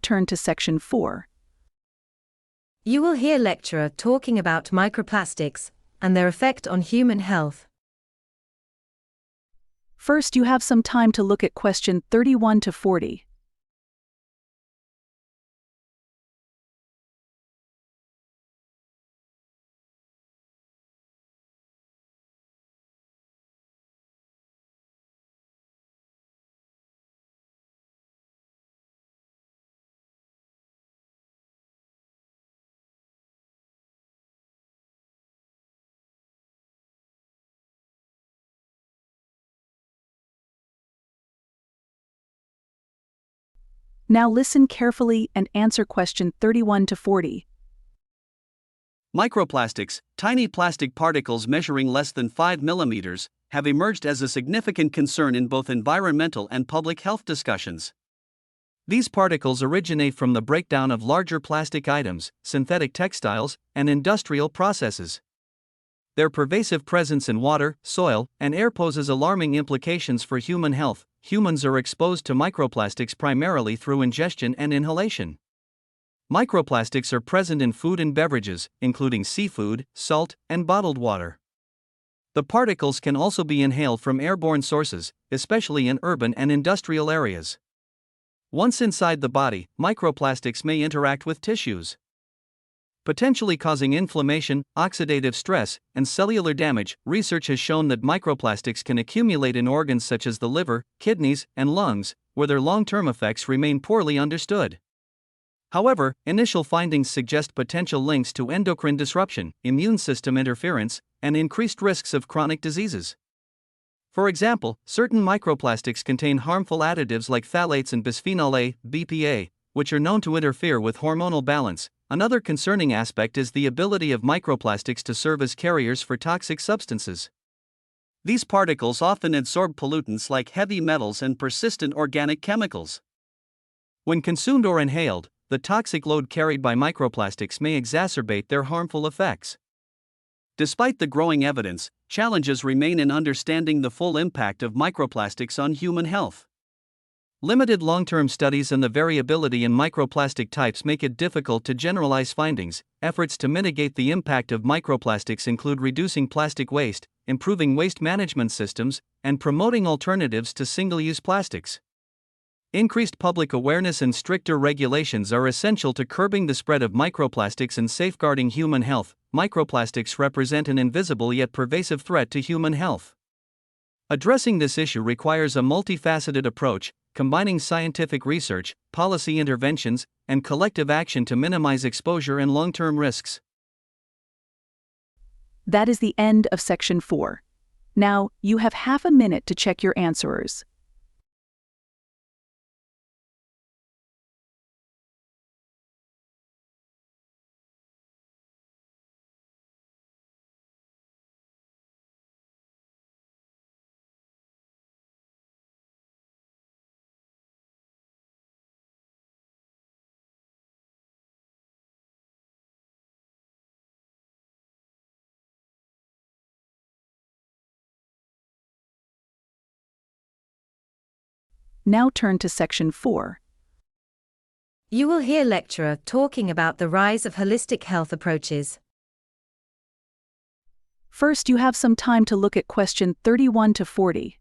turn to section 4. You will hear lecturer talking about microplastics and their effect on human health. First, you have some time to look at question 31 to 40. Now listen carefully and answer question 31 to 40. Microplastics, tiny plastic particles measuring less than 5 millimeters, have emerged as a significant concern in both environmental and public health discussions. These particles originate from the breakdown of larger plastic items, synthetic textiles, and industrial processes. Their pervasive presence in water, soil, and air poses alarming implications for human health. Humans are exposed to microplastics primarily through ingestion and inhalation. Microplastics are present in food and beverages, including seafood, salt, and bottled water. The particles can also be inhaled from airborne sources, especially in urban and industrial areas. Once inside the body, microplastics may interact with tissues, potentially causing inflammation, oxidative stress, and cellular damage. Research has shown that microplastics can accumulate in organs such as the liver, kidneys, and lungs, where their long-term effects remain poorly understood. However, initial findings suggest potential links to endocrine disruption, immune system interference, and increased risks of chronic diseases. For example, certain microplastics contain harmful additives like phthalates and bisphenol A, BPA, which are known to interfere with hormonal balance. Another concerning aspect is the ability of microplastics to serve as carriers for toxic substances. These particles often absorb pollutants like heavy metals and persistent organic chemicals. When consumed or inhaled, the toxic load carried by microplastics may exacerbate their harmful effects. Despite the growing evidence, challenges remain in understanding the full impact of microplastics on human health. Limited long-term studies and the variability in microplastic types make it difficult to generalize findings. Efforts to mitigate the impact of microplastics include reducing plastic waste, improving waste management systems, and promoting alternatives to single-use plastics. Increased public awareness and stricter regulations are essential to curbing the spread of microplastics and safeguarding human health. Microplastics represent an invisible yet pervasive threat to human health. Addressing this issue requires a multifaceted approach, combining scientific research, policy interventions, and collective action to minimize exposure and long-term risks. That is the end of section 4. Now, you have half a minute to check your answers. Now turn to section 4. You will hear lecturer talking about the rise of holistic health approaches. First, you have some time to look at question 31 to 40.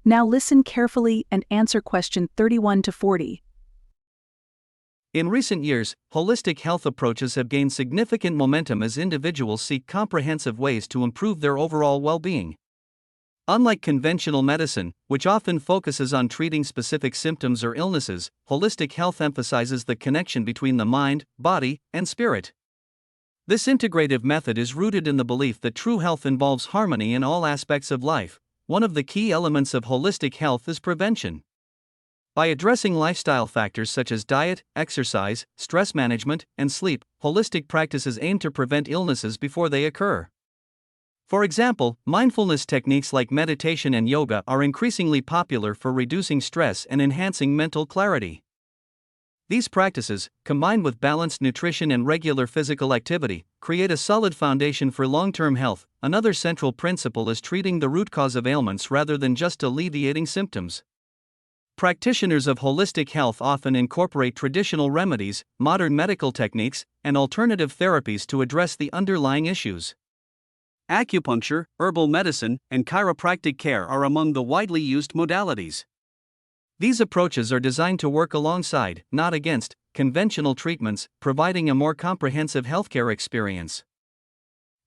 Now listen carefully and answer question 31 to 40. In recent years, holistic health approaches have gained significant momentum as individuals seek comprehensive ways to improve their overall well-being. Unlike conventional medicine, which often focuses on treating specific symptoms or illnesses, holistic health emphasizes the connection between the mind, body, and spirit. This integrative method is rooted in the belief that true health involves harmony in all aspects of life. One of the key elements of holistic health is prevention. By addressing lifestyle factors such as diet, exercise, stress management, and sleep, holistic practices aim to prevent illnesses before they occur. For example, mindfulness techniques like meditation and yoga are increasingly popular for reducing stress and enhancing mental clarity. These practices, combined with balanced nutrition and regular physical activity, create a solid foundation for long-term health. Another central principle is treating the root cause of ailments rather than just alleviating symptoms. Practitioners of holistic health often incorporate traditional remedies, modern medical techniques, and alternative therapies to address the underlying issues. Acupuncture, herbal medicine, and chiropractic care are among the widely used modalities. These approaches are designed to work alongside, not against, conventional treatments, providing a more comprehensive healthcare experience.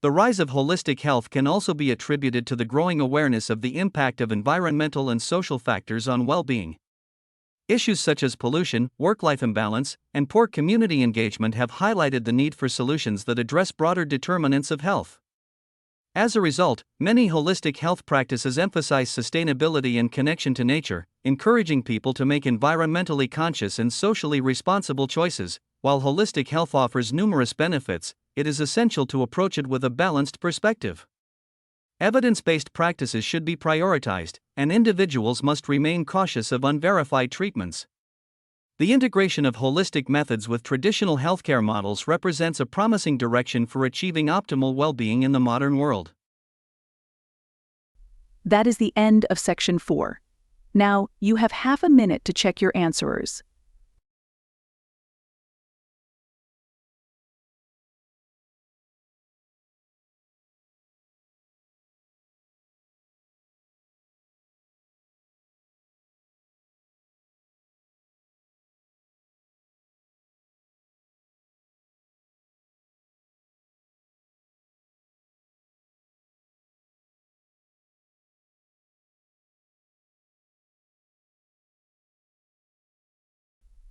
The rise of holistic health can also be attributed to the growing awareness of the impact of environmental and social factors on well-being. Issues such as pollution, work-life imbalance, and poor community engagement have highlighted the need for solutions that address broader determinants of health. As a result, many holistic health practices emphasize sustainability and connection to nature, encouraging people to make environmentally conscious and socially responsible choices. While holistic health offers numerous benefits, it is essential to approach it with a balanced perspective. Evidence-based practices should be prioritized, and individuals must remain cautious of unverified treatments. The integration of holistic methods with traditional healthcare models represents a promising direction for achieving optimal well-being in the modern world. That is the end of Section 4. Now, you have half a minute to check your answers.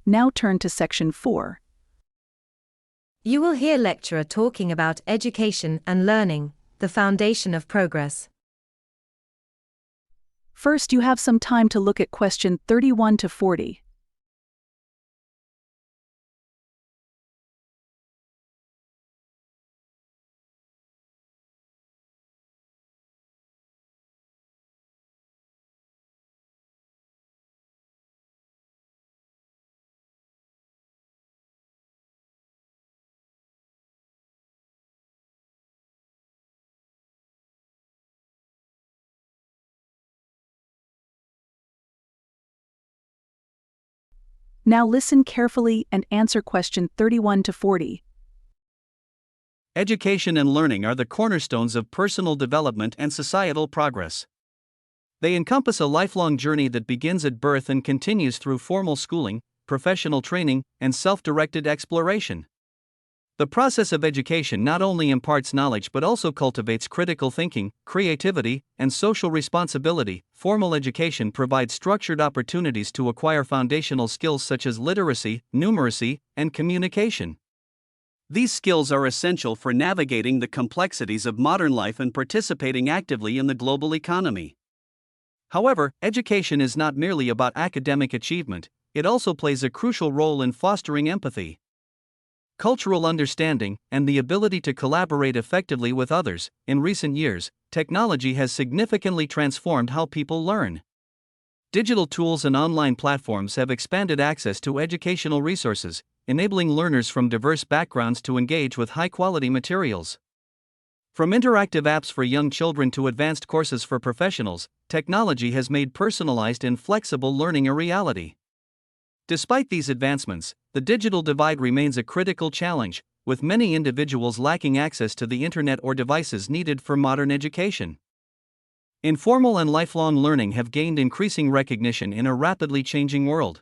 Now turn to Section 4. You will hear lecturer talking about education and learning, the foundation of progress. First, you have some time to look at question 31 to 40. Now listen carefully and answer question 31 to 40. Education and learning are the cornerstones of personal development and societal progress. They encompass a lifelong journey that begins at birth and continues through formal schooling, professional training, and self-directed exploration. The process of education not only imparts knowledge but also cultivates critical thinking, creativity, and social responsibility. Formal education provides structured opportunities to acquire foundational skills such as literacy, numeracy, and communication. These skills are essential for navigating the complexities of modern life and participating actively in the global economy. However, education is not merely about academic achievement, it also plays a crucial role in fostering empathy, cultural understanding, and the ability to collaborate effectively with others. In recent years, technology has significantly transformed how people learn. Digital tools and online platforms have expanded access to educational resources, enabling learners from diverse backgrounds to engage with high-quality materials. From interactive apps for young children to advanced courses for professionals, technology has made personalized and flexible learning a reality. Despite these advancements, the digital divide remains a critical challenge, with many individuals lacking access to the internet or devices needed for modern education. Informal and lifelong learning have gained increasing recognition in a rapidly changing world.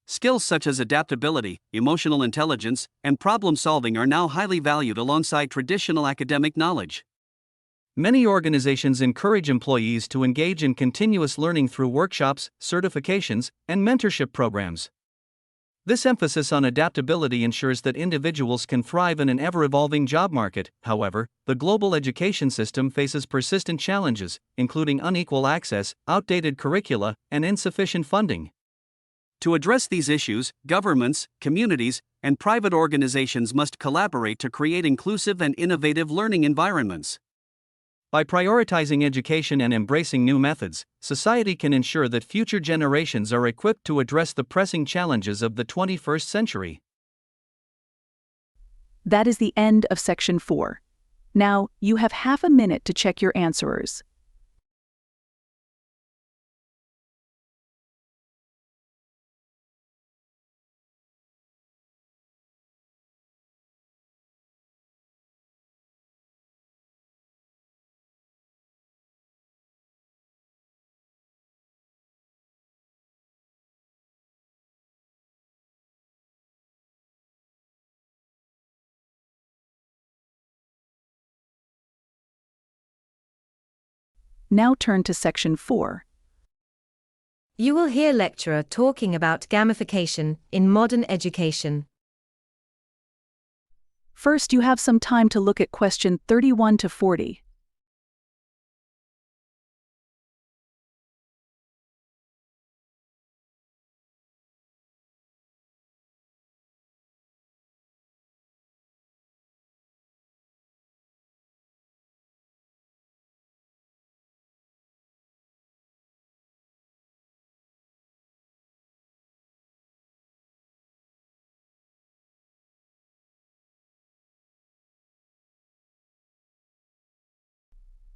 Skills such as adaptability, emotional intelligence, and problem-solving are now highly valued alongside traditional academic knowledge. Many organizations encourage employees to engage in continuous learning through workshops, certifications, and mentorship programs. This emphasis on adaptability ensures that individuals can thrive in an ever-evolving job market. However, the global education system faces persistent challenges, including unequal access, outdated curricula, and insufficient funding. To address these issues, governments, communities, and private organizations must collaborate to create inclusive and innovative learning environments. By prioritizing education and embracing new methods, society can ensure that future generations are equipped to address the pressing challenges of the 21st century. That is the end of section 4. Now, you have half a minute to check your answers. Now turn to section 4. You will hear lecturer talking about gamification in modern education. First, you have some time to look at question 31 to 40.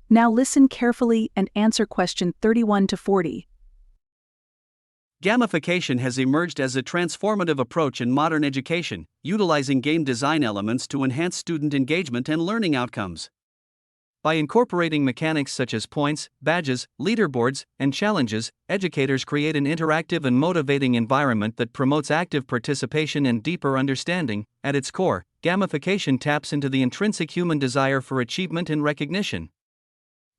Now listen carefully and answer question 31 to 40. Gamification has emerged as a transformative approach in modern education, utilizing game design elements to enhance student engagement and learning outcomes. By incorporating mechanics such as points, badges, leaderboards, and challenges, educators create an interactive and motivating environment that promotes active participation and deeper understanding. At its core, gamification taps into the intrinsic human desire for achievement and recognition.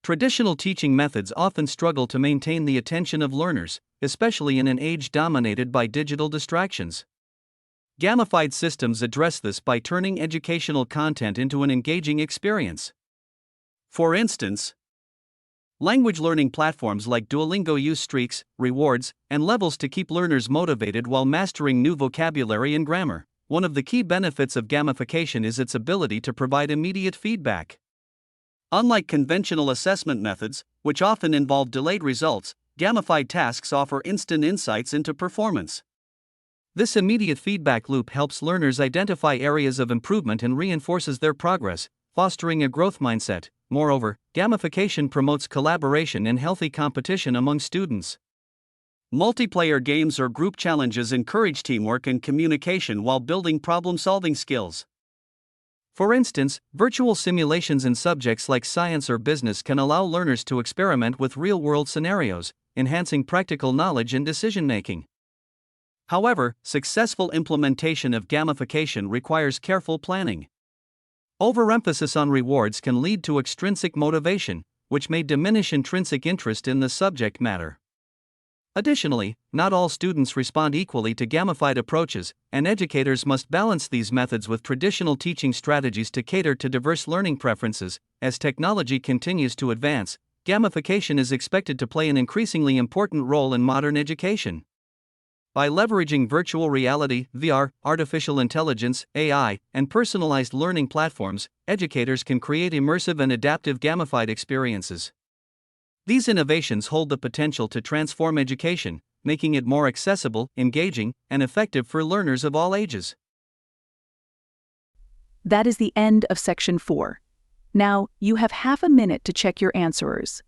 Traditional teaching methods often struggle to maintain the attention of learners, especially in an age dominated by digital distractions. Gamified systems address this by turning educational content into an engaging experience. For instance, language learning platforms like Duolingo use streaks, rewards, and levels to keep learners motivated while mastering new vocabulary and grammar. One of the key benefits of gamification is its ability to provide immediate feedback. Unlike conventional assessment methods, which often involve delayed results, gamified tasks offer instant insights into performance. This immediate feedback loop helps learners identify areas of improvement and reinforces their progress, fostering a growth mindset. Moreover, gamification promotes collaboration and healthy competition among students. Multiplayer games or group challenges encourage teamwork and communication while building problem-solving skills. For instance, virtual simulations in subjects like science or business can allow learners to experiment with real-world scenarios, enhancing practical knowledge and decision-making. However, successful implementation of gamification requires careful planning. Overemphasis on rewards can lead to extrinsic motivation, which may diminish intrinsic interest in the subject matter. Additionally, not all students respond equally to gamified approaches, and educators must balance these methods with traditional teaching strategies to cater to diverse learning preferences. As technology continues to advance, gamification is expected to play an increasingly important role in modern education. By leveraging virtual reality, VR, artificial intelligence, AI, and personalized learning platforms, educators can create immersive and adaptive gamified experiences. These innovations hold the potential to transform education, making it more accessible, engaging, and effective for learners of all ages. That is the end of section 4. Now, you have half a minute to check your answers.